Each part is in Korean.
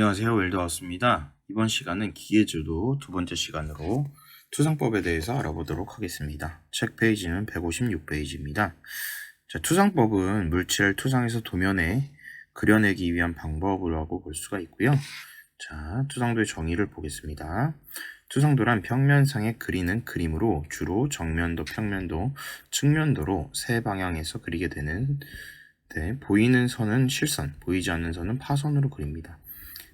안녕하세요. 웰드하우스입니다. 이번 시간은 기계주도 두 번째 시간으로 투상법에 대해서 알아보도록 하겠습니다. 책 페이지는 156페이지입니다. 자, 투상법은 물체를 투상해서 도면에 그려내기 위한 방법이라고 볼 수가 있고요. 자, 투상도의 정의를 보겠습니다. 투상도란 평면상에 그리는 그림으로 주로 정면도, 평면도, 측면도로 세 방향에서 그리게 되는 보이는 선은 실선, 보이지 않는 선은 파선으로 그립니다.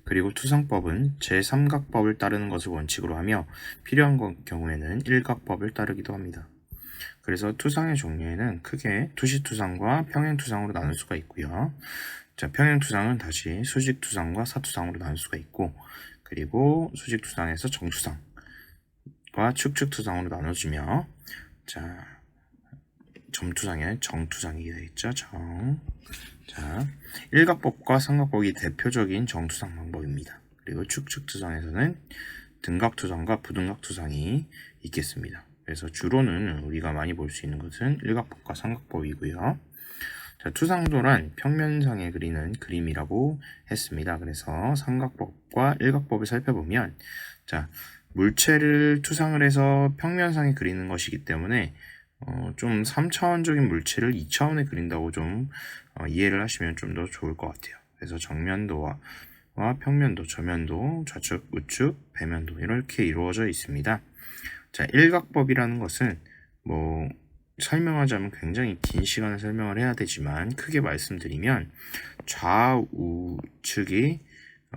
그리고 투상법은 제3각법을 따르는 것을 원칙으로 하며 필요한 경우에는 1각법을 따르기도 합니다. 그래서 투상의 종류에는 크게 투시투상과 평행투상으로 나눌 수가 있고요. 자, 평행투상은 다시 수직투상과 사투상으로 나눌 수가 있고, 그리고 수직투상에서 정투상과 축축투상으로 나눠지며, 자, 점투상에 정투상이 되겠죠. 자, 일각법과 삼각법이 대표적인 정투상 방법입니다. 그리고 축축투상에서는 등각투상과 부등각투상이 있겠습니다. 그래서 주로는 우리가 많이 볼 수 있는 것은 일각법과 삼각법이고요. 자, 투상도란 평면상에 그리는 그림이라고 했습니다. 그래서 삼각법과 일각법을 살펴보면, 자, 물체를 투상을 해서 평면상에 그리는 것이기 때문에 좀 3차원적인 물체를 2차원에 그린다고 좀 이해를 하시면 좀 더 좋을 것 같아요. 그래서 정면도와 평면도, 저면도, 좌측, 우측, 배면도 이렇게 이루어져 있습니다. 자, 일각법이라는 것은 설명하자면 굉장히 긴 시간을 설명을 해야 되지만 크게 말씀드리면 좌우측이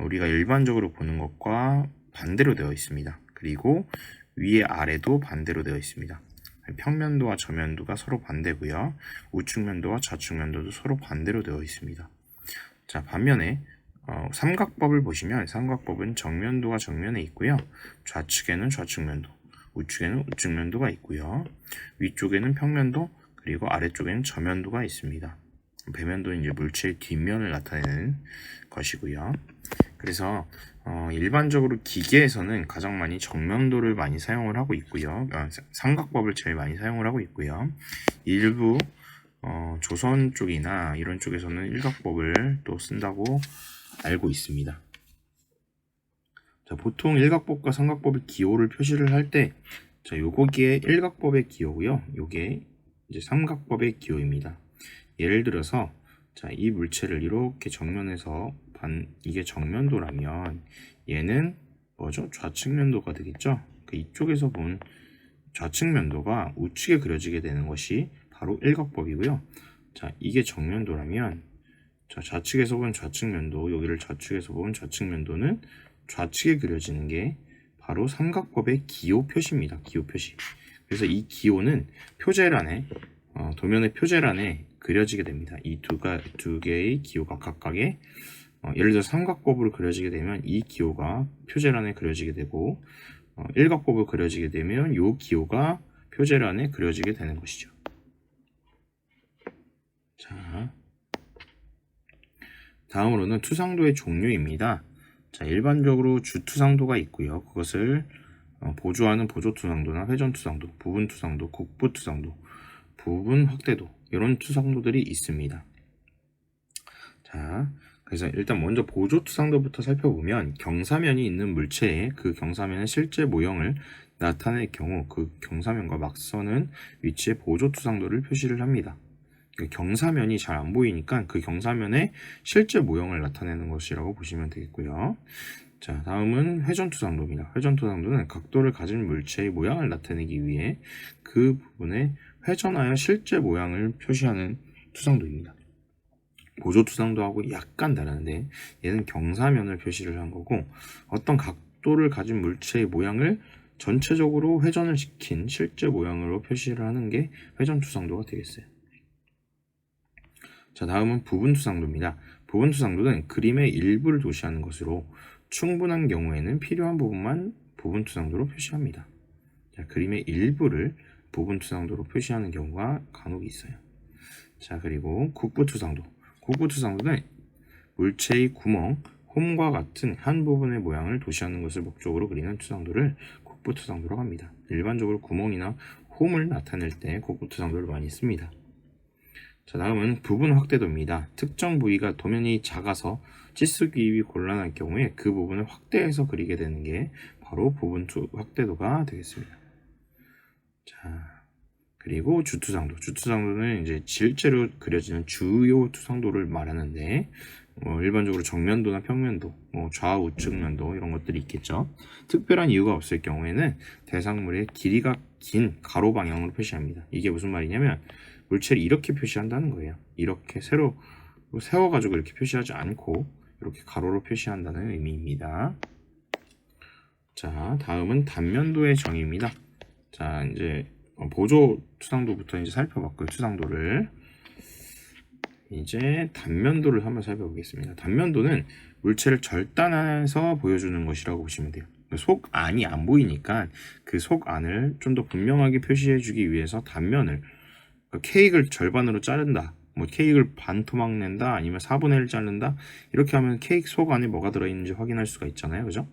우리가 일반적으로 보는 것과 반대로 되어 있습니다. 그리고 위에 아래도 반대로 되어 있습니다. 평면도와 저면도가 서로 반대고요. 우측면도와 좌측면도도 서로 반대로 되어 있습니다. 자, 반면에 삼각법을 보시면 삼각법은 정면도가 정면에 있고요. 좌측에는 좌측면도, 우측에는 우측면도가 있고요. 위쪽에는 평면도, 그리고 아래쪽에는 저면도가 있습니다. 배면도는 이제 물체의 뒷면을 나타내는 것이고요. 그래서 일반적으로 기계에서는 가장 많이 정면도를 많이 사용을 하고 있고요. 삼각법을 제일 많이 사용을 하고 있고요. 일부 조선 쪽이나 이런 쪽에서는 일각법을 또 쓴다고 알고 있습니다. 자, 보통 일각법과 삼각법의 기호를 표시를 할 때, 자, 요거기에 일각법의 기호고요. 요게 이제 삼각법의 기호입니다. 예를 들어서, 자, 이 물체를 이렇게 정면에서 이게 정면도라면 얘는 뭐죠? 좌측면도가 되겠죠? 이쪽에서 본 좌측면도가 우측에 그려지게 되는 것이 바로 일각법이고요. 자, 이게 정면도라면 자, 좌측에서 본 좌측면도, 여기를 좌측에서 본 좌측면도는 좌측에 그려지는 게 바로 삼각법의 기호 표시입니다. 기호 표시. 그래서 이 기호는 표제란에 도면의 표제란에 그려지게 됩니다. 이 두 개의 기호가 각각의 예를 들어 삼각법으로 그려지게 되면 이 기호가 표제란에 그려지게 되고 일각법으로 그려지게 되면 이 기호가 표제란에 그려지게 되는 것이죠. 자, 다음으로는 투상도의 종류입니다. 자, 일반적으로 주투상도가 있고요. 그것을 보조하는 보조투상도나 회전투상도, 부분투상도, 국부투상도, 부분 확대도 이런 투상도들이 있습니다. 자, 그래서 일단 먼저 보조투상도부터 살펴보면 경사면이 있는 물체에 그 경사면의 실제 모형을 나타낼 경우 그 경사면과 맞서는 위치에 보조투상도를 표시를 합니다. 경사면이 잘 안 보이니까 그 경사면의 실제 모형을 나타내는 것이라고 보시면 되겠고요. 자, 다음은 회전투상도입니다. 회전투상도는 각도를 가진 물체의 모양을 나타내기 위해 그 부분에 회전하여 실제 모양을 표시하는 투상도입니다. 보조투상도하고 약간 다른데 얘는 경사면을 표시를 한 거고 어떤 각도를 가진 물체의 모양을 전체적으로 회전을 시킨 실제 모양으로 표시를 하는 게 회전투상도가 되겠어요. 자, 다음은 부분투상도입니다. 부분투상도는 그림의 일부를 도시하는 것으로 충분한 경우에는 필요한 부분만 부분투상도로 표시합니다. 자, 그림의 일부를 부분투상도로 표시하는 경우가 간혹 있어요. 자, 그리고 국부투상도. 국부투상도는 물체의 구멍, 홈과 같은 한 부분의 모양을 도시하는 것을 목적으로 그리는 투상도를 국부투상도라고 합니다. 일반적으로 구멍이나 홈을 나타낼 때 국부투상도를 많이 씁니다. 자, 다음은 부분 확대도입니다. 특정 부위가 도면이 작아서 치수 기입이 곤란할 경우에 그 부분을 확대해서 그리게 되는 게 바로 부분 확대도가 되겠습니다. 자, 그리고 주투상도. 주투상도는 이제 실제로 그려지는 주요 투상도를 말하는데, 일반적으로 정면도나 평면도, 좌우측면도 이런 것들이 있겠죠. 특별한 이유가 없을 경우에는 대상물의 길이가 긴 가로 방향으로 표시합니다. 이게 무슨 말이냐면 물체를 이렇게 표시한다는 거예요. 이렇게 세로 세워가지고 이렇게 표시하지 않고 이렇게 가로로 표시한다는 의미입니다. 자, 다음은 단면도의 정의입니다. 자, 이제 보조 투상도부터 이제 살펴봤고요. 투상도를 이제 단면도를 한번 살펴보겠습니다. 단면도는 물체를 절단해서 보여주는 것이라고 보시면 돼요. 속 안이 안 보이니까 그 속 안을 좀 더 분명하게 표시해주기 위해서 단면을, 케이크를 절반으로 자른다, 케이크를 반 토막 낸다, 아니면 4분의 1 자른다, 이렇게 하면 케이크 속 안에 뭐가 들어있는지 확인할 수가 있잖아요. 그죠?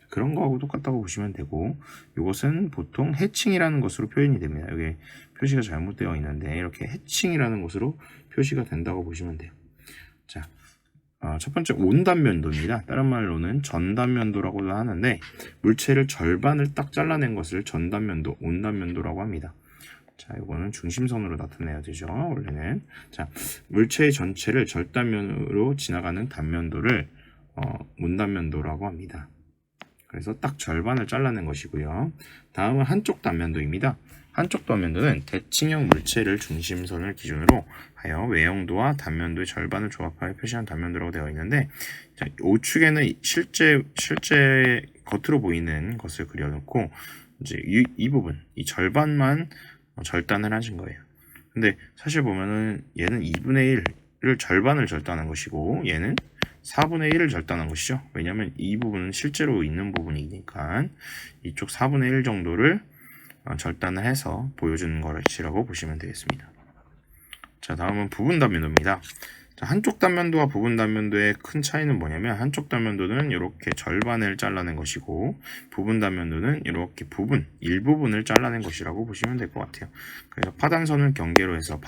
그런 거하고 똑같다고 보시면 되고, 이것은 보통 해칭이라는 것으로 표현이 됩니다. 여기 표시가 잘못되어 있는데 이렇게 해칭이라는 것으로 표시가 된다고 보시면 돼요. 자, 첫 번째 온단면도입니다. 다른 말로는 전단면도라고도 하는데, 물체를 절반을 딱 잘라낸 것을 전단면도, 온단면도라고 합니다. 자, 이거는 중심선으로 나타내야 되죠, 원래는. 자, 물체의 전체를 절단면으로 지나가는 단면도를 온단면도라고 합니다. 그래서 딱 절반을 잘라낸 것이고요. 다음은 한쪽 단면도입니다. 한쪽 단면도는 대칭형 물체를 중심선을 기준으로 하여 외형도와 단면도의 절반을 조합하여 표시한 단면도라고 되어 있는데, 자, 우측에는 실제 겉으로 보이는 것을 그려놓고 이제 이 부분, 이 절반만 절단을 하신 거예요. 근데 사실 보면은 얘는 2분의 1을 절반을 절단한 것이고 얘는 4분의 1을 절단한 것이죠. 왜냐하면 이 부분은 실제로 있는 부분이니까 이쪽 4분의 1 정도를 절단을 해서 보여주는 것이라고 보시면 되겠습니다. 자, 다음은 부분 단면도입니다. 자, 한쪽 단면도와 부분 단면도의 큰 차이는 뭐냐면, 한쪽 단면도는 이렇게 절반을 잘라낸 것이고 부분 단면도는 이렇게 일부분을 잘라낸 것이라고 보시면 될 것 같아요. 그래서 파단선을 경계로 해서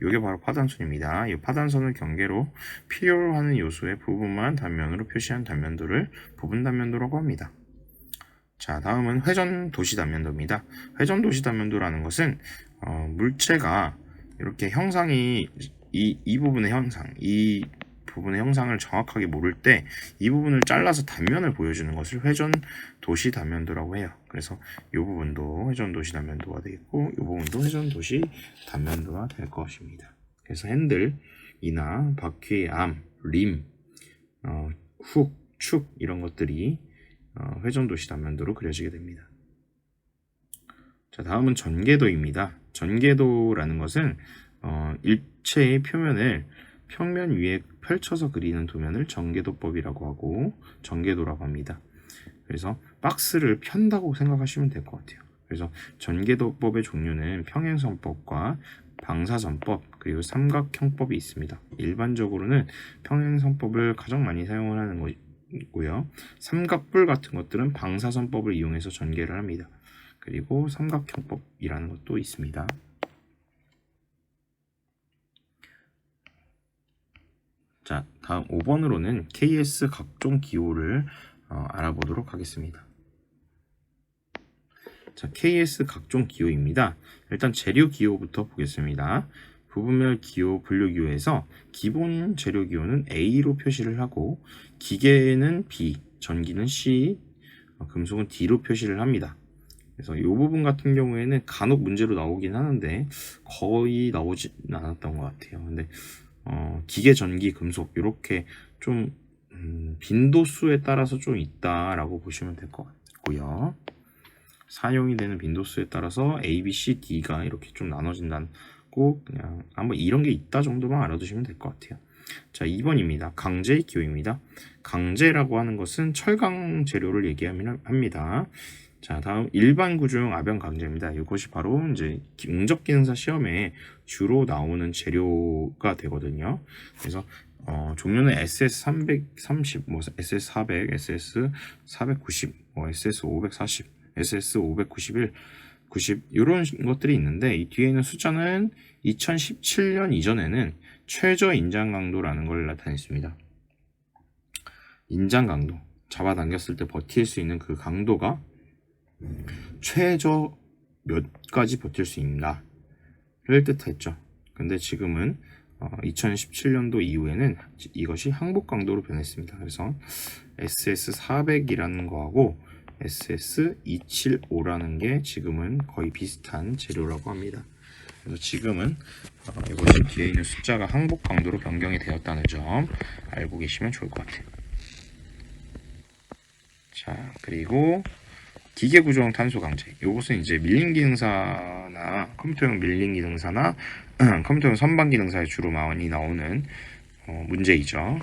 이게 바로 파단선입니다. 이 파단선을 경계로 필요로 하는 요소의 부분만 단면으로 표시한 단면도를 부분 단면도라고 합니다. 자, 다음은 회전 도시 단면도입니다. 회전 도시 단면도라는 것은 물체가 이렇게 형상이 이 부분의 형상을 정확하게 모를 때 이 부분을 잘라서 단면을 보여주는 것을 회전 도시 단면도라고 해요. 그래서 이 부분도 회전 도시 단면도가 되겠고 이 부분도 회전 도시 단면도가 될 것입니다. 그래서 핸들이나 바퀴의 암, 림, 훅, 축 이런 것들이 회전 도시 단면도로 그려지게 됩니다. 자, 다음은 전개도입니다. 전개도라는 것은 일체의 표면을 평면 위에 펼쳐서 그리는 도면을 전개도법이라고 하고 전개도라고 합니다. 그래서 박스를 편다고 생각하시면 될 것 같아요. 그래서 전개도법의 종류는 평행선법과 방사선법 그리고 삼각형법이 있습니다. 일반적으로는 평행선법을 가장 많이 사용을 하는 것이고요. 삼각뿔 같은 것들은 방사선법을 이용해서 전개를 합니다. 그리고 삼각형법이라는 것도 있습니다. 자, 다음 5번으로는 KS 각종 기호를 알아보도록 하겠습니다. 자, KS 각종 기호입니다. 일단 재료 기호부터 보겠습니다. 부분별 기호, 분류 기호에서 기본 재료 기호는 A로 표시를 하고 기계는 B, 전기는 C, 금속은 D로 표시를 합니다. 그래서 이 부분 같은 경우에는 간혹 문제로 나오긴 하는데 거의 나오지 않았던 것 같아요. 근데 기계, 전기, 금속 이렇게 좀 빈도수에 따라서 좀 있다라고 보시면 될 것 같고요. 사용이 되는 빈도수에 따라서 A, B, C, D가 이렇게 좀 나눠진다고 그냥 한번 이런 게 있다 정도만 알아두시면 될 것 같아요. 자, 2번입니다. 강제 기호입니다. 강제라고 하는 것은 철강 재료를 얘기합니다. 자, 다음 일반 구조용 압연 강제입니다. 이것이 바로 이제 응접 기능사 시험에 주로 나오는 재료가 되거든요. 그래서 종류는 SS330, SS400, SS490, SS540, SS591 90 이런 것들이 있는데 이 뒤에 있는 숫자는 2017년 이전에는 최저 인장 강도라는 걸 나타냈습니다. 인장 강도, 잡아당겼을 때 버틸 수 있는 그 강도가 최저 몇 가지 버틸 수 있나를 뜻했죠. 근데 지금은 2017년도 이후에는 이것이 항복 강도로 변했습니다. 그래서 SS400이라는 거하고 SS275라는 게 지금은 거의 비슷한 재료라고 합니다. 그래서 지금은 이것이 뒤에 있는 숫자가 항복 강도로 변경이 되었다는 점 알고 계시면 좋을 것 같아요. 자, 그리고 기계 구조형 탄소 강제. 이것은 이제 밀림 기능사나 컴퓨터용 밀림 기능사나 컴퓨터용 선반 기능사에 주로 많이 나오는 문제이죠.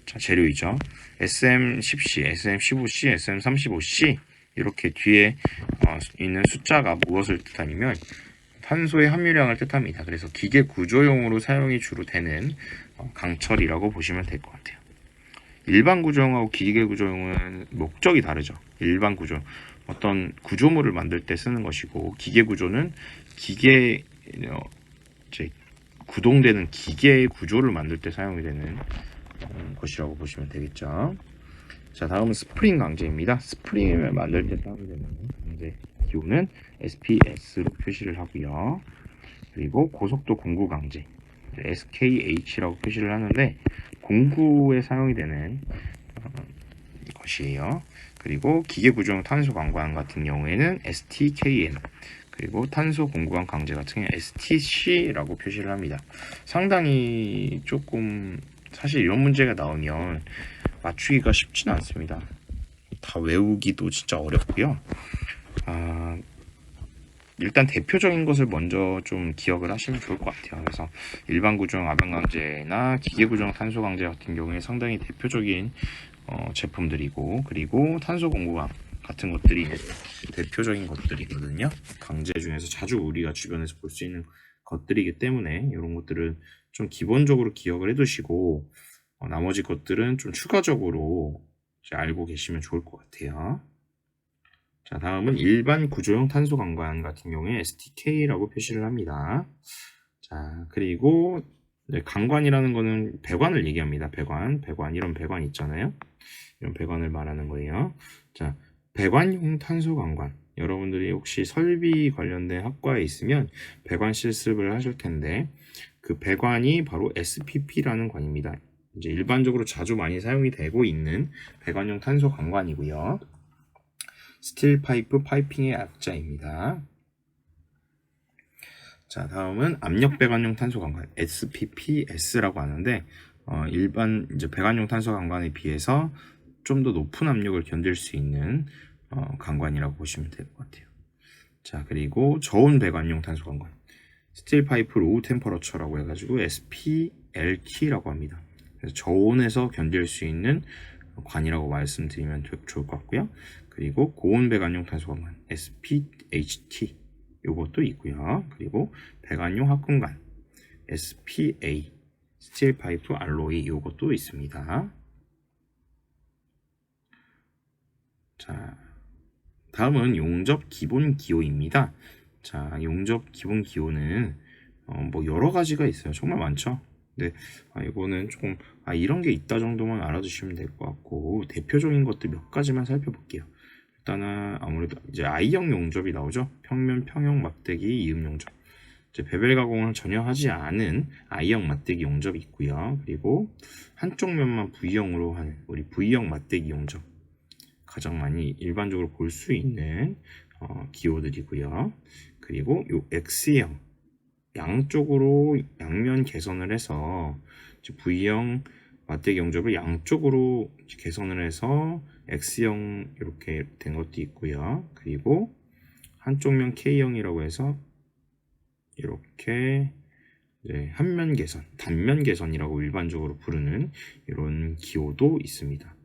자, 재료이죠. SM10C, SM15C, SM35C 이렇게 뒤에 있는 숫자가 무엇을 뜻하냐면 탄소의 함유량을 뜻합니다. 그래서 기계 구조용으로 사용이 주로 되는 강철이라고 보시면 될 것 같아요. 일반 구조용하고 기계 구조용은 목적이 다르죠. 일반 구조, 어떤 구조물을 만들 때 쓰는 것이고, 기계 구조는 기계 이제 구동되는 기계의 구조를 만들 때 사용이 되는 것이라고 보시면 되겠죠. 자, 다음은 스프링 강제입니다. 스프링을 만들 때 사용이 되는 강제 기호는 SPS로 표시를 하고요. 그리고 고속도 공구 강제 SKH라고 표시를 하는데 공구에 사용이 되는 것이에요. 그리고 기계 구조용 탄소 강관 같은 경우에는 STKN, 그리고 탄소 공구관 강제 같은 경우에 STC라고 표시를 합니다. 상당히 조금 사실 이런 문제가 나오면 맞추기가 쉽지는 않습니다. 다 외우기도 진짜 어렵고요. 일단 대표적인 것을 먼저 좀 기억을 하시면 좋을 것 같아요. 그래서 일반 구조형 압연 강제나 기계 구조형 탄소 강제 같은 경우에 상당히 대표적인 제품들이고, 그리고 탄소 공구관 같은 것들이 대표적인 것들이거든요. 강제 중에서 자주 우리가 주변에서 볼 수 있는 것들이기 때문에 이런 것들은 좀 기본적으로 기억을 해두시고 나머지 것들은 좀 추가적으로 알고 계시면 좋을 것 같아요. 자, 다음은 일반 구조형 탄소 강관 같은 경우에 STK라고 표시를 합니다. 자, 그리고 강관이라는 거는 배관을 얘기합니다. 배관, 이런 배관 있잖아요. 이런 배관을 말하는 거예요. 자, 배관용 탄소 강관. 여러분들이 혹시 설비 관련된 학과에 있으면 배관 실습을 하실 텐데 그 배관이 바로 SPP라는 관입니다. 이제 일반적으로 자주 많이 사용이 되고 있는 배관용 탄소 강관이고요. 스틸 파이프 파이핑의 약자입니다. 자, 다음은 압력 배관용 탄소 강관 SPPS라고 하는데 일반 이제 배관용 탄소 강관에 비해서 좀 더 높은 압력을 견딜 수 있는 강관이라고 보시면 될 것 같아요. 자, 그리고 저온 배관용 탄소 강관 스틸 파이프 로우 템퍼러처라고 해가지고 SPLT라고 합니다. 그래서 저온에서 견딜 수 있는 관이라고 말씀드리면 좋을 것 같고요. 그리고 고온 배관용 탄소 강관 SPHT 요것도 있고요. 그리고 배관용 합금관 SPA 스틸 파이프 알로이 요것도 있습니다. 자, 다음은 용접 기본 기호입니다. 자, 용접 기본 기호는 뭐 여러 가지가 있어요. 정말 많죠. 근데 이거는 조금 이런 게 있다 정도만 알아두시면 될 것 같고, 대표적인 것들 몇 가지만 살펴볼게요. 일단은 아무래도 이제 I형 용접이 나오죠. 평면 평형 막대기 이음 용접. 이제 베벨 가공을 전혀 하지 않은 I형 막대기 용접이 있고요. 그리고 한쪽 면만 V형으로 하는 우리 V형 막대기 용접. 가장 많이 일반적으로 볼 수 있는 기호들이고요. 그리고 요 X형 양쪽으로 양면 개선을 해서 V형 막대기 용접을 양쪽으로 개선을 해서 X형 이렇게 된 것도 있고요. 그리고 한쪽 면 K형이라고 해서 이렇게 한면 개선, 단면 개선이라고 일반적으로 부르는 이런 기호도 있습니다.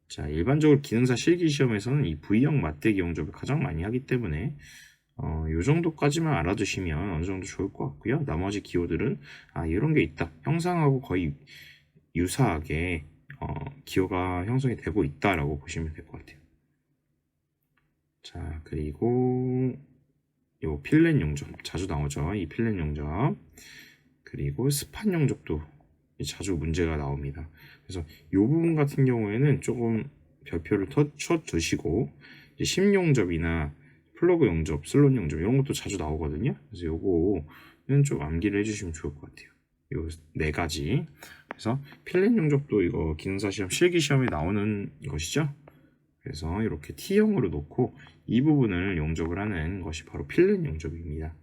자, 일반적으로 기능사 실기시험에서는 이 V형 맞대기 용접을 가장 많이 하기 때문에 요 정도까지만 알아두시면 어느 정도 좋을 것 같고요. 나머지 기호들은 이런 게 있다. 형상하고 거의 유사하게 기호가 형성이 되고 있다라고 보시면 될 것 같아요. 자, 그리고 요 필렛 용접 자주 나오죠. 이 필렛 용접. 그리고 스판 용접도 자주 문제가 나옵니다. 그래서 이 부분 같은 경우에는 조금 별표를 쳐 두시고, 10용접이나 플러그 용접, 슬롯 용접 이런 것도 자주 나오거든요. 그래서 요거는 좀 암기를 해주시면 좋을 것 같아요. 요 네 가지. 그래서 필렛 용접도 이거 기능사 시험 실기 시험에 나오는 것이죠. 그래서 이렇게 T형으로 놓고 이 부분을 용접을 하는 것이 바로 필렛 용접입니다.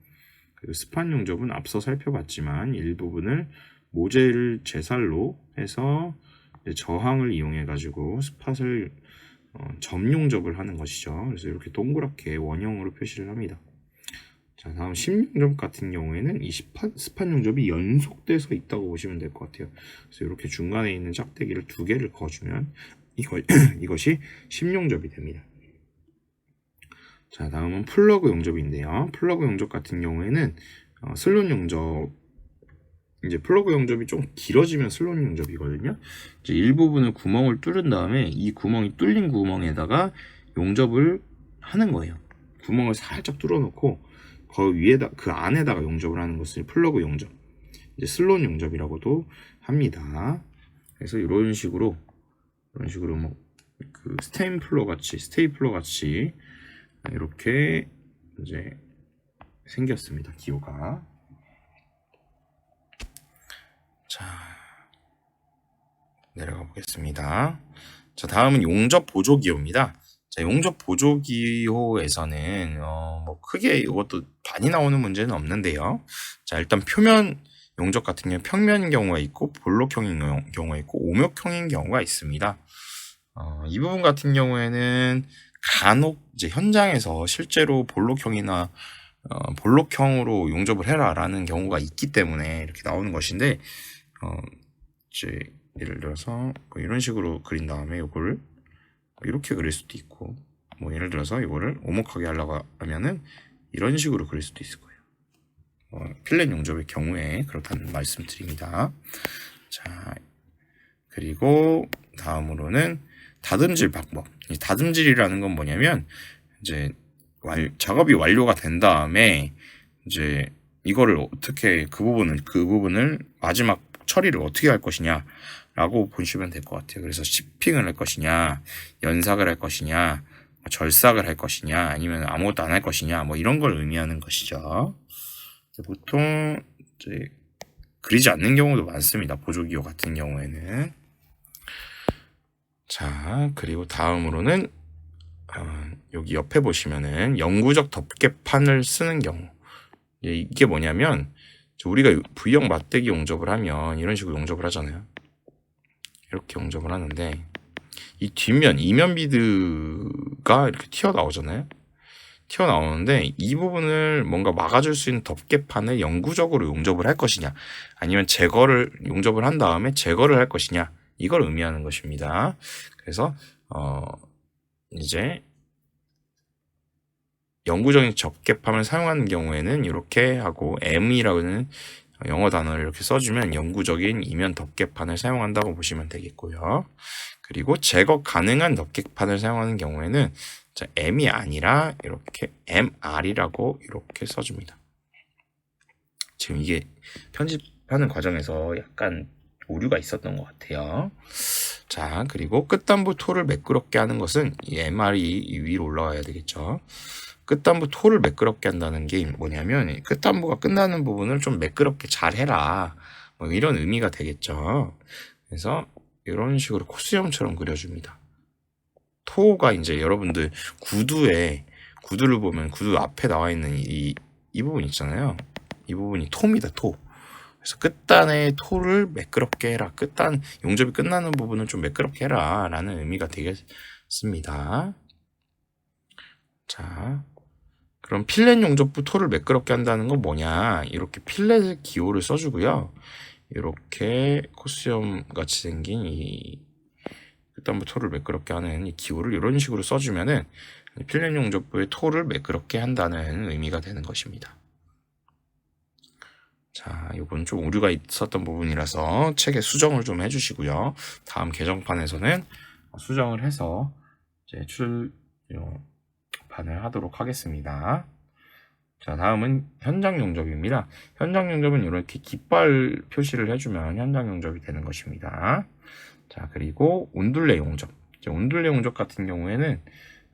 그리고 스판 용접은 앞서 살펴봤지만 일부분을 모젤 제살로 해서 저항을 이용해 가지고 스팟을 점 용접을 하는 것이죠. 그래서 이렇게 동그랗게 원형으로 표시를 합니다. 자, 다음 10용접 같은 경우에는 이 스판 용접이 연속돼서 있다고 보시면 될 것 같아요. 그래서 이렇게 중간에 있는 짝대기를 두 개를 그어주면 이것이 10용접이 됩니다. 자, 다음은 플러그 용접인데요. 플러그 용접 같은 경우에는 슬롯 용접, 이제 플러그 용접이 좀 길어지면 슬롯 용접이거든요. 이제 일부분을 구멍을 뚫은 다음에 이 구멍이 뚫린 구멍에다가 용접을 하는 거예요. 구멍을 살짝 뚫어놓고 그 위에다, 그 안에다가 용접을 하는 것을 플러그 용접, 이제 슬롯 용접이라고도 합니다. 그래서 이런 식으로 뭐 그 스테이플러 같이 이렇게 이제 생겼습니다. 기호가. 자, 내려가 보겠습니다. 자, 다음은 용접 보조 기호입니다. 자, 용접 보조 기호에서는 뭐 크게 이것도 많이 나오는 문제는 없는데요. 자, 일단 표면 용접 같은 경우 평면인 경우가 있고 볼록형인 경우가 있고 오목형인 경우가 있습니다. 이 부분 같은 경우에는 간혹 이제 현장에서 실제로 볼록형이나 볼록형으로 용접을 해라라는 경우가 있기 때문에 이렇게 나오는 것인데, 이제 예를 들어서 뭐 이런 식으로 그린 다음에 이걸 이렇게 그릴 수도 있고, 뭐 예를 들어서 이거를 오목하게 하려고 하면은 이런 식으로 그릴 수도 있을 거예요. 필렛 용접의 경우에 그렇다는 말씀드립니다. 자, 그리고 다음으로는 다듬질 방법. 이 다듬질이라는 건 뭐냐면 이제 작업이 완료가 된 다음에 이제 이거를 어떻게 그 부분을 마지막 처리를 어떻게 할 것이냐라고 보시면 될 것 같아요. 그래서 시핑을 할 것이냐, 연삭을 할 것이냐, 절삭을 할 것이냐, 아니면 아무것도 안 할 것이냐, 뭐 이런 걸 의미하는 것이죠. 보통 이제 그리지 않는 경우도 많습니다. 보조기호 같은 경우에는. 자, 그리고 다음으로는 여기 옆에 보시면은 영구적 덮개판을 쓰는 경우. 이게 뭐냐면 우리가 V형 맞대기 용접을 하면 이런 식으로 용접을 하잖아요. 이렇게 용접을 하는데 이 뒷면 이면 비드가 이렇게 튀어나오잖아요. 튀어나오는데 이 부분을 뭔가 막아줄 수 있는 덮개판을 영구적으로 용접을 할 것이냐, 아니면 용접을 한 다음에 제거를 할 것이냐, 이걸 의미하는 것입니다. 그래서 이제 영구적인 덮개판을 사용하는 경우에는 이렇게 하고 M이라는 영어 단어를 이렇게 써주면 영구적인 이면 덮개판을 사용한다고 보시면 되겠고요. 그리고 제거 가능한 덮개판을 사용하는 경우에는 M이 아니라 이렇게 MR이라고 이렇게 써줍니다. 지금 이게 편집하는 과정에서 약간 오류가 있었던 것 같아요. 자, 그리고 끝단부 토를 매끄럽게 하는 것은 이 MR이 위로 올라와야 되겠죠. 끝단부 토를 매끄럽게 한다는 게 뭐냐면 끝단부가 끝나는 부분을 좀 매끄럽게 잘 해라, 뭐 이런 의미가 되겠죠. 그래서 이런 식으로 코스염처럼 그려줍니다. 토가 이제 여러분들 구두를 보면 구두 앞에 나와 있는 이 부분 있잖아요. 이 부분이 토입니다. 토. 그래서 끝단의 토를 매끄럽게 해라, 용접이 끝나는 부분은 좀 매끄럽게 해라 라는 의미가 되겠습니다. 자, 그럼 필렛 용접부 토를 매끄럽게 한다는 건 뭐냐, 이렇게 필렛 기호를 써주고요. 이렇게 코스염 같이 생긴 이 끝단부 토를 매끄럽게 하는 이 기호를 이런 식으로 써주면은 필렛 용접부의 토를 매끄럽게 한다는 의미가 되는 것입니다. 자, 이건 좀 오류가 있었던 부분이라서 책에 수정을 좀 해주시고요. 다음 개정판에서는 수정을 해서 이제 기판을 하도록 하겠습니다. 자, 다음은 현장 용접입니다. 현장 용접은 이렇게 깃발 표시를 해주면 현장 용접이 되는 것입니다. 자, 그리고 온둘레 용접. 온둘레 용접 같은 경우에는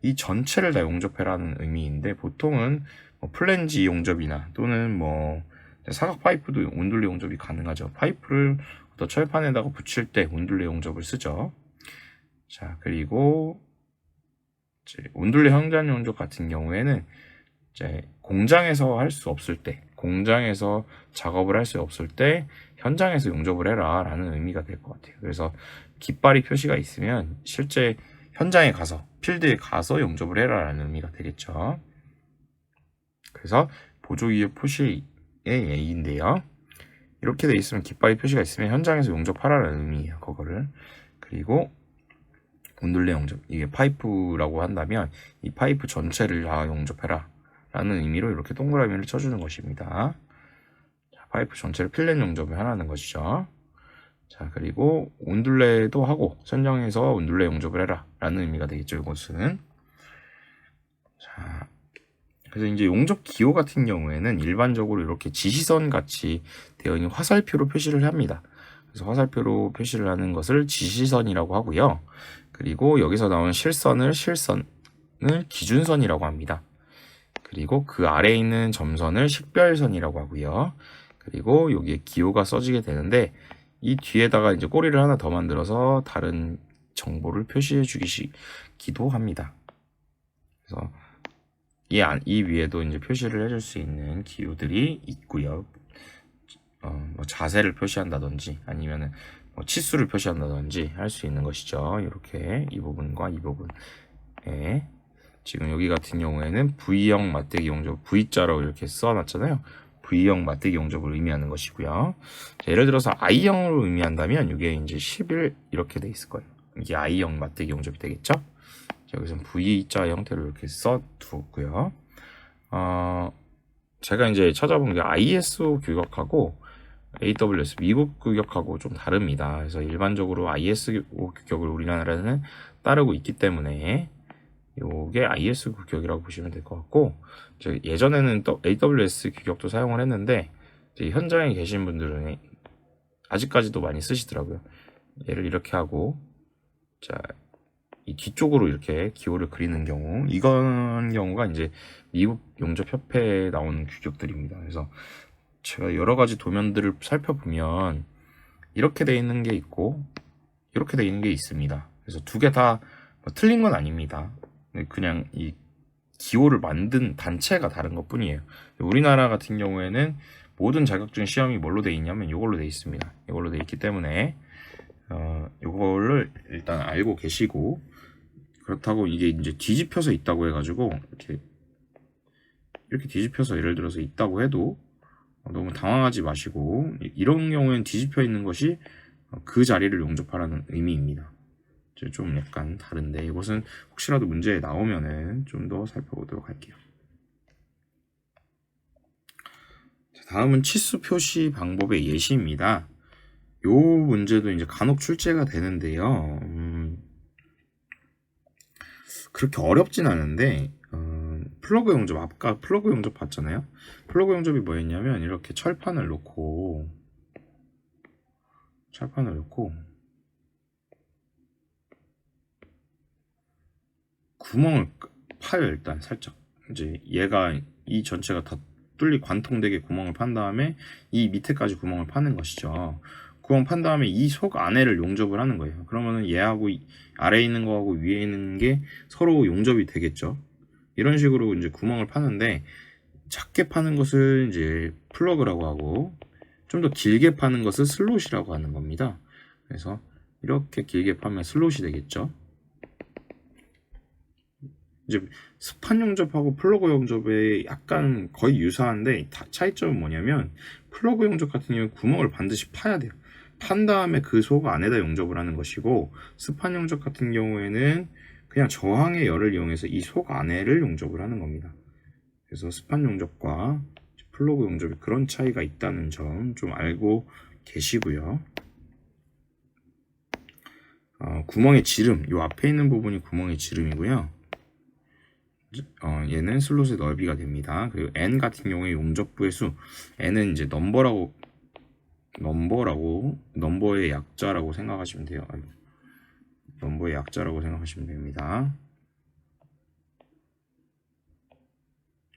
이 전체를 다 용접해라는 의미인데, 보통은 뭐 플랜지 용접이나 또는 뭐 사각 파이프도 온둘레 용접이 가능하죠. 파이프를 어떤 철판에다가 붙일 때 온둘레 용접을 쓰죠. 자, 그리고 이제 온둘레 현장 용접 같은 경우에는 이제 공장에서 할 수 없을 때, 공장에서 작업을 할 수 없을 때 현장에서 용접을 해라 라는 의미가 될 것 같아요. 그래서 깃발이 표시가 있으면 실제 현장에 가서, 필드에 가서 용접을 해라 라는 의미가 되겠죠. 그래서 보조기업 표시의 예인데요. 이렇게 돼 있으면, 깃발이 표시가 있으면 현장에서 용접하라는 의미예요. 그거를. 그리고 온둘레 용접, 이게 파이프라고 한다면 이 파이프 전체를 다 용접해라 라는 의미로 이렇게 동그라미를 쳐주는 것입니다. 자, 파이프 전체를 필렛 용접을 하라는 것이죠. 자, 그리고 온둘레도 하고 현장에서 온둘레 용접을 해라 라는 의미가 되겠죠. 이것은. 자, 그래서 이제 용접 기호 같은 경우에는 일반적으로 이렇게 지시선 같이 되어 있는 화살표로 표시를 합니다. 그래서 화살표로 표시를 하는 것을 지시선이라고 하고요. 그리고 여기서 나온 실선을 기준선이라고 합니다. 그리고 그 아래에 있는 점선을 식별선이라고 하고요. 그리고 여기에 기호가 써지게 되는데, 이 뒤에다가 이제 꼬리를 하나 더 만들어서 다른 정보를 표시해 주기도 합니다. 그래서 이 위에도 이제 표시를 해줄 수 있는 기호들이 있고요. 뭐 자세를 표시한다든지 아니면은 뭐 치수를 표시한다든지 할 수 있는 것이죠. 이렇게 이 부분과 이 부분에 지금 여기 같은 경우에는 V형 맞대기 용접, V자로 이렇게 써놨잖아요. V형 맞대기 용접을 의미하는 것이고요. 자, 예를 들어서 I형으로 의미한다면 이게 이제 11 이렇게 돼 있을 거예요. 이게 I형 맞대기 용접이 되겠죠. 자, 여기서는 V자 형태로 이렇게 써두고요. 제가 이제 찾아본 게 ISO 규격하고 AWS 미국 규격하고 좀 다릅니다. 그래서 일반적으로 ISO 규격을 우리나라는 따르고 있기 때문에 요게 ISO 규격이라고 보시면 될 것 같고, 예전에는 또 AWS 규격도 사용을 했는데 이제 현장에 계신 분들은 아직까지도 많이 쓰시더라고요. 얘를 이렇게 하고, 자, 이 뒤쪽으로 이렇게 기호를 그리는 경우, 이건 경우가 이제 미국 용접협회에 나오는 규격들입니다. 그래서 제가 여러 가지 도면들을 살펴보면 이렇게 돼 있는 게 있고 이렇게 돼 있는 게 있습니다. 그래서 두 개 다 틀린 건 아닙니다. 그냥 이 기호를 만든 단체가 다른 것 뿐이에요. 우리나라 같은 경우에는 모든 자격증 시험이 뭘로 돼 있냐면 이걸로 돼 있습니다. 이걸로 돼 있기 때문에 이거를 일단 알고 계시고, 그렇다고 이게 이제 뒤집혀서 있다고 해가지고 이렇게 뒤집혀서 예를 들어서 있다고 해도 너무 당황하지 마시고, 이런 경우에는 뒤집혀 있는 것이 그 자리를 용접하라는 의미입니다. 좀 약간 다른데 이것은 혹시라도 문제에 나오면은 좀 더 살펴보도록 할게요. 자, 다음은 치수 표시 방법의 예시입니다. 요 문제도 이제 간혹 출제가 되는데요. 그렇게 어렵진 않은데, 플러그 용접, 아까 플러그 용접 봤잖아요. 플러그 용접이 뭐였냐면 이렇게 철판을 놓고 구멍을 파요. 일단 살짝 이제 얘가 이 전체가 다 관통되게 구멍을 판 다음에 이 밑에까지 구멍을 파는 것이죠. 구멍 판 다음에 이 속 안에를 용접을 하는 거예요. 그러면은 얘하고 아래에 있는 거하고 위에 있는 게 서로 용접이 되겠죠. 이런 식으로 이제 구멍을 파는데, 작게 파는 것을 이제 플러그라고 하고 좀 더 길게 파는 것을 슬롯이라고 하는 겁니다. 그래서 이렇게 길게 파면 슬롯이 되겠죠. 이제 스판 용접하고 플러그 용접에 약간 거의 유사한데, 차이점은 뭐냐면 플러그 용접 같은 경우는 구멍을 반드시 파야 돼요. 판 다음에 그 속 안에다 용접을 하는 것이고, 스판 용접 같은 경우에는 그냥 저항의 열을 이용해서 이 속 안에를 용접을 하는 겁니다. 그래서 스판 용접과 플러그 용접이 그런 차이가 있다는 점 좀 알고 계시고요. 구멍의 지름, 이 앞에 있는 부분이 구멍의 지름이고요. 얘는 슬롯의 넓이가 됩니다. 그리고 n 같은 경우에 용접부의 수, n은 이제 넘버의 약자라고 생각하시면 돼요. 넘버의 약자라고 생각하시면 됩니다.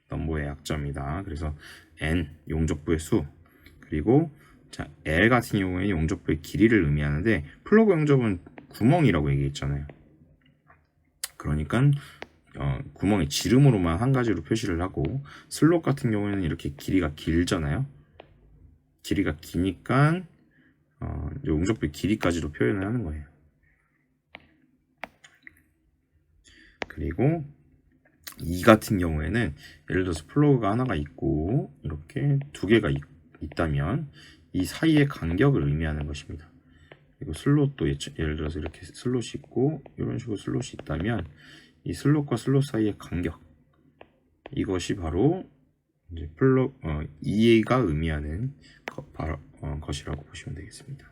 넘버의 약자입니다. 그래서 n 용접부의 수, 그리고 자 L 같은 경우에는 용접부의 길이를 의미하는데, 플러그 용접은 구멍이라고 얘기했잖아요. 그러니까 구멍의 지름으로만 한 가지로 표시를 하고, 슬롯 같은 경우에는 이렇게 길이가 길잖아요. 길이가 기니까 용접부의 길이까지도 표현을 하는 거예요. 그리고 이 같은 경우에는 예를 들어서 플러그가 하나가 있고 이렇게 두 개가 있다면 이 사이의 간격을 의미하는 것입니다. 그리고 슬롯도 예를 들어서 이렇게 슬롯이 있고 이런 식으로 슬롯이 있다면 이 슬롯과 슬롯 사이의 간격, 이것이 바로 이제 EA가 의미하는 것이라고 보시면 되겠습니다.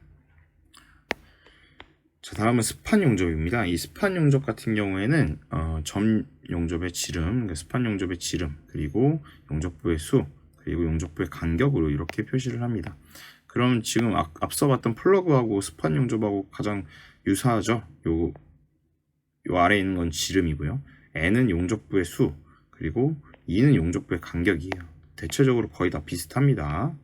자, 다음은 스판 용접입니다. 이 스판 용접 같은 경우에는 점 용접의 지름, 그러니까 스판 용접의 지름, 그리고 용접부의 수, 그리고 용접부의 간격으로 이렇게 표시를 합니다. 그럼 지금 앞서 봤던 플러그하고 스판 용접하고 가장 유사하죠. 요 아래에 있는 건 지름이고요. n은 용접부의 수, 그리고 e는 용접부의 간격이에요. 대체적으로 거의 다 비슷합니다.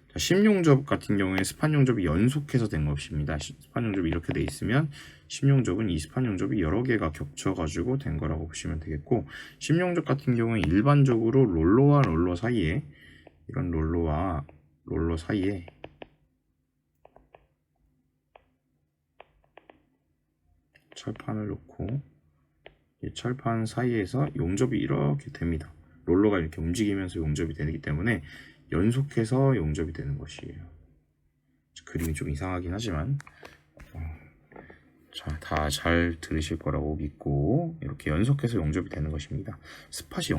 자, 10용접 같은 경우에 스판 용접이 연속해서 된 것입니다. 스판 용접이 이렇게 돼 있으면 10용접은 이 스판 용접이 여러 개가 겹쳐가지고 된 거라고 보시면 되겠고, 10용접 같은 경우에 일반적으로 롤러와 롤러 사이에, 이런 롤러와 롤러 사이에 철판을 놓고 이 철판 사이에서 용접이 이렇게 됩니다. 롤러가 이렇게 움직이면서 용접이 되기 때문에 연속해서 용접이 되는 것이에요. 그림이 좀 이상하긴 하지만 자, 다 잘 들으실 거라고 믿고 이렇게 연속해서 용접이 되는 것입니다. 스팟이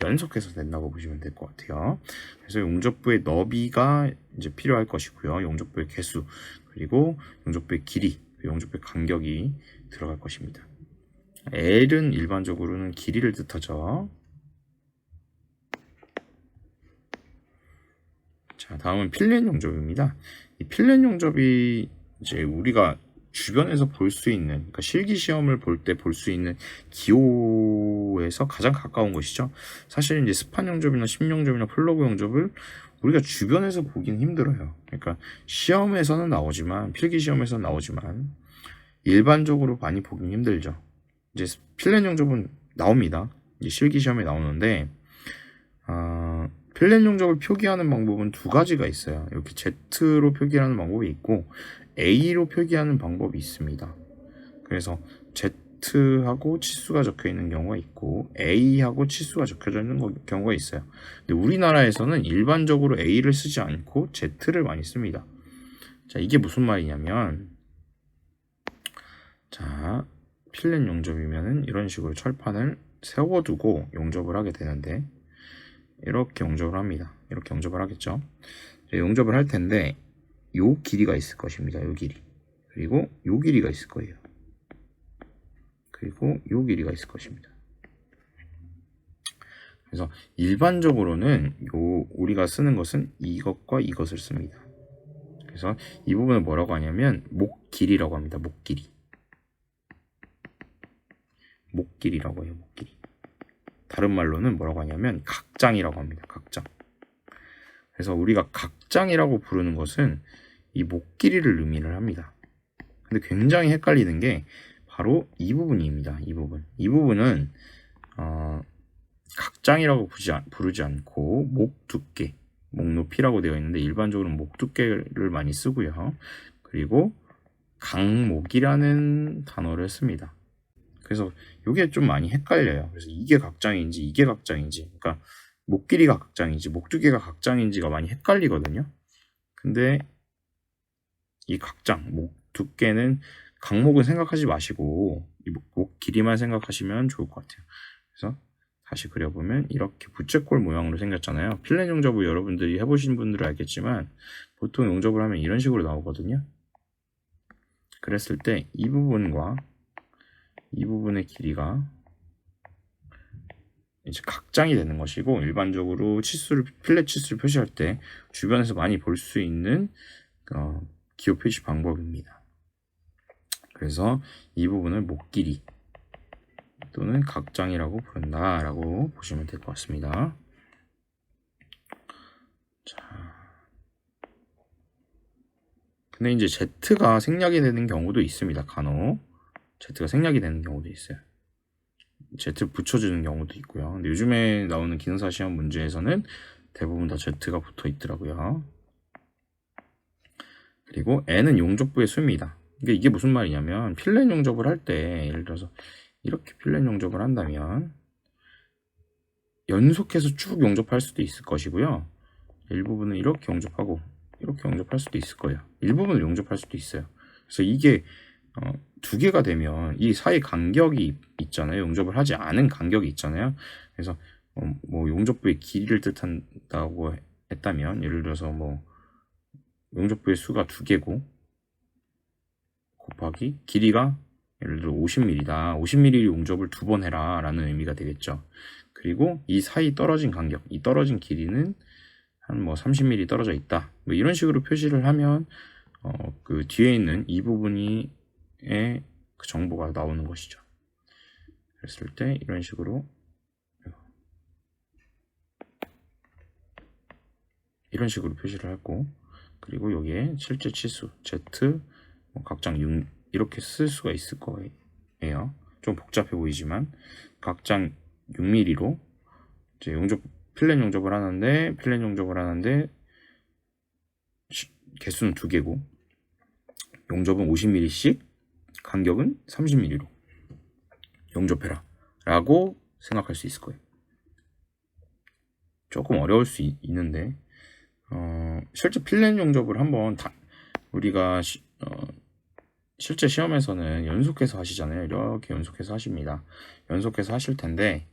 연속해서 된다고 보시면 될 것 같아요. 그래서 용접부의 너비가 이제 필요할 것이고요. 용접부의 개수, 그리고 용접부의 길이, 용접부의 간격이 들어갈 것입니다. L은 일반적으로는 길이를 뜻하죠. 자, 다음은 필렛 용접입니다. 이 필렛 용접이 이제 우리가 주변에서 볼 수 있는, 그러니까 실기 시험을 볼 때 볼 수 있는 기호에서 가장 가까운 것이죠. 사실 이제 스판 용접이나 심 용접이나 플러그 용접을 우리가 주변에서 보긴 힘들어요. 그러니까 시험에서는 나오지만, 필기 시험에서는 나오지만 일반적으로 많이 보긴 힘들죠. 이제 필렛 용접은 나옵니다. 이제 실기 시험에 나오는데 필렛 용접을 표기하는 방법은 두 가지가 있어요. 이렇게 Z로 표기하는 방법이 있고 A로 표기하는 방법이 있습니다. 그래서 Z하고 치수가 적혀 있는 경우가 있고 A하고 치수가 적혀져 있는 경우가 있어요. 근데 우리나라에서는 일반적으로 A를 쓰지 않고 Z를 많이 씁니다. 자, 이게 무슨 말이냐면, 자, 필렛 용접이면은 이런 식으로 철판을 세워두고 용접을 하게 되는데, 이렇게 용접을 합니다. 이렇게 용접을 하겠죠. 용접을 할 텐데 요 길이가 있을 것입니다. 요 길이, 그리고 요 길이가 있을 거예요. 그리고 요 길이가 있을 것입니다. 그래서 일반적으로는 우리가 쓰는 것은 이것과 이것을 씁니다. 그래서 이 부분을 뭐라고 하냐면 목 길이라고 합니다. 목 길이. 목 길이라고 해요. 목 길이. 다른 말로는 뭐라고 하냐면 각장이라고 합니다. 각장. 그래서 우리가 각장이라고 부르는 것은 이 목 길이를 의미를 합니다. 근데 굉장히 헷갈리는 게 바로 이 부분입니다. 이 부분은 각장이라고 부르지 않고 목 두께, 목 높이라고 되어 있는데 일반적으로 목 두께를 많이 쓰고요. 그리고 강목이라는 단어를 씁니다. 그래서 이게 좀 많이 헷갈려요. 그래서 이게 각장인지 이게 각장인지, 그러니까 목 길이가 각장인지 목 두께가 각장인지가 많이 헷갈리거든요. 근데 이 각장, 목 두께는 강목은 생각하지 마시고 이 목 길이만 생각하시면 좋을 것 같아요. 그래서 다시 그려보면 이렇게 부채꼴 모양으로 생겼잖아요. 필렛 용접을 여러분들이 해보신 분들은 알겠지만 보통 용접을 하면 이런 식으로 나오거든요. 그랬을 때 이 부분과 이 부분의 길이가 이제 각장이 되는 것이고, 일반적으로 필렛 치수를 표시할 때 주변에서 많이 볼 수 있는 기호 표시 방법입니다. 그래서 이 부분을 목 길이 또는 각장이라고 부른다라고 보시면 될 것 같습니다. 자, 근데 이제 Z가 생략이 되는 경우도 있습니다. 간혹 Z가 생략이 되는 경우도 있어요. Z 붙여주는 경우도 있고요. 근데 요즘에 나오는 기능사 시험 문제에서는 대부분 다 Z가 붙어 있더라고요. 그리고 N은 용접부의 수입니다. 이게 무슨 말이냐면 필렛 용접을 할 때 예를 들어서 이렇게 필렛 용접을 한다면 연속해서 쭉 용접할 수도 있을 것이고요. 일부분은 이렇게 용접하고 이렇게 용접할 수도 있을 거예요. 일부분을 용접할 수도 있어요. 그래서 이게 두 개가 되면 이 사이 간격이 있잖아요. 용접을 하지 않은 간격이 있잖아요. 그래서 뭐 용접부의 길이를 뜻한다고 했다면 예를 들어서 뭐 용접부의 수가 2개고 곱하기 길이가 예를 들어 50mm다. 50mm 용접을 2번 해라 라는 의미가 되겠죠. 그리고 이 사이 떨어진 간격, 이 떨어진 길이는 한 뭐 30mm 떨어져 있다. 뭐 이런 식으로 표시를 하면 그 뒤에 있는 이 부분이 그 정보가 나오는 것이죠. 그랬을 때 이런 식으로 표시를 하고, 그리고 여기에 실제 치수 Z 각장 6 이렇게 쓸 수가 있을 거예요. 좀 복잡해 보이지만 각장 6mm로 이제 필렛 용접을 하는데 개수는 2개고 용접은 50mm씩 간격은 30mm로 용접해라 라고 생각할 수 있을 거예요. 조금 어려울 수 있는데 실제 필렛 용접을 한번 우리가 실제 시험에서는 연속해서 하시잖아요. 이렇게 연속해서 하십니다. 연속해서 하실 텐데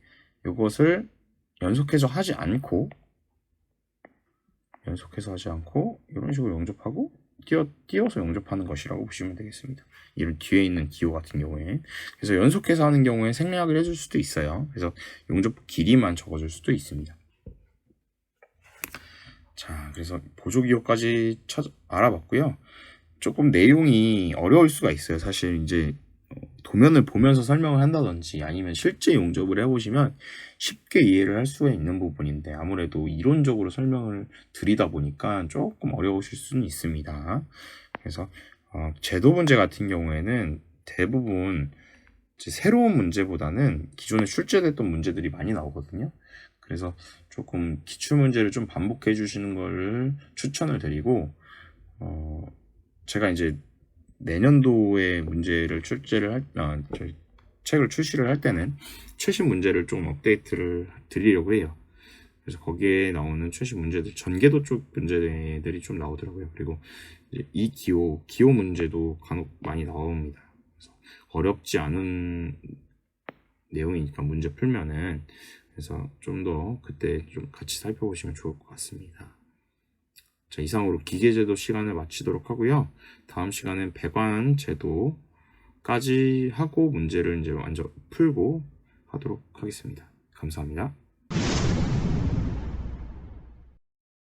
이것을 연속해서 하지 않고 이런 식으로 용접하고 띄어서 용접하는 것이라고 보시면 되겠습니다. 이런 뒤에 있는 기호 같은 경우에. 그래서 연속해서 하는 경우에 생략을 해줄 수도 있어요. 그래서 용접 길이만 적어줄 수도 있습니다. 자, 그래서 보조기호까지 알아봤고요. 조금 내용이 어려울 수가 있어요. 사실 이제 도면을 보면서 설명을 한다든지 아니면 실제 용접을 해보시면 쉽게 이해를 할 수가 있는 부분인데 아무래도 이론적으로 설명을 드리다 보니까 조금 어려우실 수는 있습니다. 그래서 제도 문제 같은 경우에는 대부분 새로운 문제보다는 기존에 출제됐던 문제들이 많이 나오거든요. 그래서 조금 기출 문제를 좀 반복해 주시는 거를 추천을 드리고 제가 이제 내년도에 문제를 책을 출시를 할 때는 최신 문제를 좀 업데이트를 드리려고 해요. 그래서 거기에 나오는 최신 문제들, 전개도 쪽 문제들이 좀 나오더라고요. 그리고 이제 이 기호 문제도 간혹 많이 나옵니다. 그래서 어렵지 않은 내용이니까 문제 풀면은, 그래서 좀 더 그때 좀 같이 살펴보시면 좋을 것 같습니다. 자, 이상으로 기계제도 시간을 마치도록 하고요. 다음 시간엔 배관 제도까지 하고 문제를 이제 완전 풀고 하도록 하겠습니다. 감사합니다.